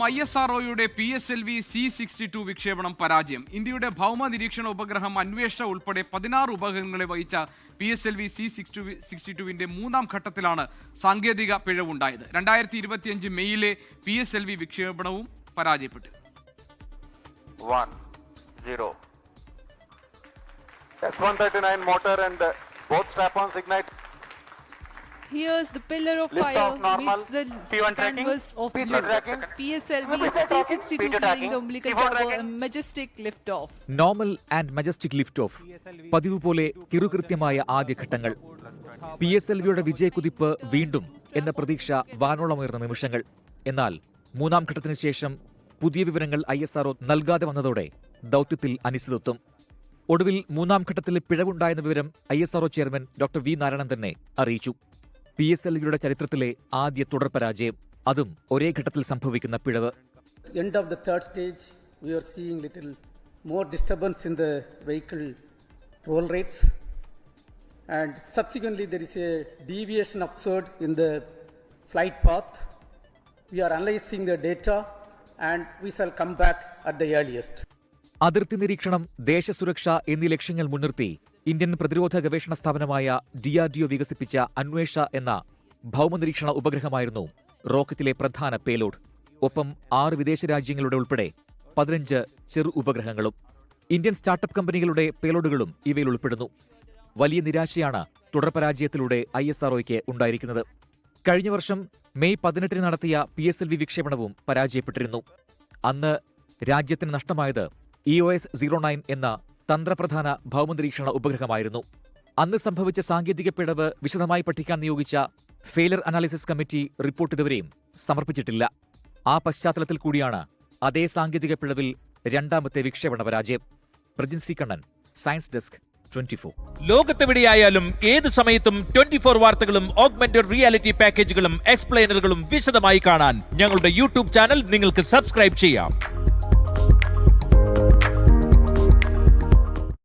ISROയുടെ PSLV C-62 വിക്ഷേപണം പരാജയം. ഇന്ത്യയുടെ ഭൗമ നിരീക്ഷണ ഉപഗ്രഹം അന്വേഷണ ഉൾപ്പെടെ 16 ഉപഗ്രഹങ്ങളെ വഹിച്ച PSLV C-62വിന്റെ മൂന്നാം ഘട്ടത്തിലാണ് സാങ്കേതിക പിഴവുണ്ടായത്. 2025 മെയ്യിലെ PSLV വിക്ഷേപണവും പരാജയപ്പെട്ടു. 1-0. S-139 motor and both strap-ons ignite. Here's the pillar of fire meets the canvas of blue. PSLV C-62 flying the umbilical tower, a majestic lift-off. Normal and majestic lift of. പതിവ് പോലെ കിറുകൃത്യമായ ആദ്യഘട്ടങ്ങൾ. PSLVയുടെ വിജയക്കുതിപ്പ് വീണ്ടും എന്ന പ്രതീക്ഷ വാനോളമുയർന്ന നിമിഷങ്ങൾ. എന്നാൽ മൂന്നാം ഘട്ടത്തിന് ശേഷം പുതിയ വിവരങ്ങൾ ISRO നൽകാതെ വന്നതോടെ ദൗത്യത്തിൽ അനിശ്ചിതത്വം. ഒടുവിൽ മൂന്നാം ഘട്ടത്തിൽ പിഴവുണ്ടായെന്ന വിവരം ISRO chairman doctor V Narayanan തന്നെ അറിയിച്ചു. PSLVയുടെ ചരിത്രത്തിലെ ആദ്യ തുടർ പരാജയം, അതും ഒരേ ഘട്ടത്തിൽ സംഭവിക്കുന്ന പിഴവ്. End of the third stage, we are seeing little more disturbance in the vehicle roll rates, and subsequently there is a deviation observed in the flight path. We are analyzing the data and we shall come back at the earliest. അതിർത്തി നിരീക്ഷണം, ദേശസുരക്ഷ എന്നീ ലക്ഷ്യങ്ങൾ മുൻനിർത്തി Indian പ്രതിരോധ ഗവേഷണ സ്ഥാപനമായ DRDO വികസിപ്പിച്ച അന്വേഷ എന്ന ഭൗമനിരീക്ഷണ ഉപഗ്രഹമായിരുന്നു റോക്കറ്റിലെ പ്രധാന പേലോഡ്. ഒപ്പം 6 വിദേശ രാജ്യങ്ങളുടെ ഉൾപ്പെടെ 15 ചെറു ഉപഗ്രഹങ്ങളും. ഇന്ത്യൻ സ്റ്റാർട്ടപ്പ് കമ്പനികളുടെ പേലോഡുകളും ഇവയിൽ ഉൾപ്പെടുന്നു. വലിയ നിരാശയാണ് തുടർപരാജയത്തിലൂടെ ISROയ്ക്ക് ഉണ്ടായിരിക്കുന്നത്. കഴിഞ്ഞ വർഷം മെയ് 18 നടത്തിയ PSLV വിക്ഷേപണവും പരാജയപ്പെട്ടിരുന്നു. അന്ന് രാജ്യത്തിന് നഷ്ടമായത് EOS-09 എന്ന തന്ത്രപ്രധാന ഭൗമനിരീക്ഷണ ഉപഗ്രഹമായിരുന്നു. അന്ന് സംഭവിച്ച സാങ്കേതിക പിഴവ് വിശദമായി പഠിക്കാൻ നിയോഗിച്ച ഫെയിലർ അനാലിസിസ് കമ്മിറ്റി റിപ്പോർട്ട് ഇതുവരെയും സമർപ്പിച്ചിട്ടില്ല. ആ പശ്ചാത്തലത്തിൽ കൂടിയാണ് അതേ സാങ്കേതിക പിഴവിൽ രണ്ടാമത്തെ വിക്ഷേപണ പരാജയം. പ്രജിൻസി കണ്ണൻ, സയൻസ് ഡെസ്ക്, 24. ലോകത്തെവിടെയായാലും ഏത് സമയത്തും 24 വാർത്തകളും ഓഗ്മെന്റഡ് റിയാലിറ്റി പാക്കേജുകളും എക്സ്പ്ലെയിനറുകളും വിശദമായി കാണാൻ ഞങ്ങളുടെ യൂട്യൂബ് ചാനൽ നിങ്ങൾക്ക് സബ്സ്ക്രൈബ് ചെയ്യാം.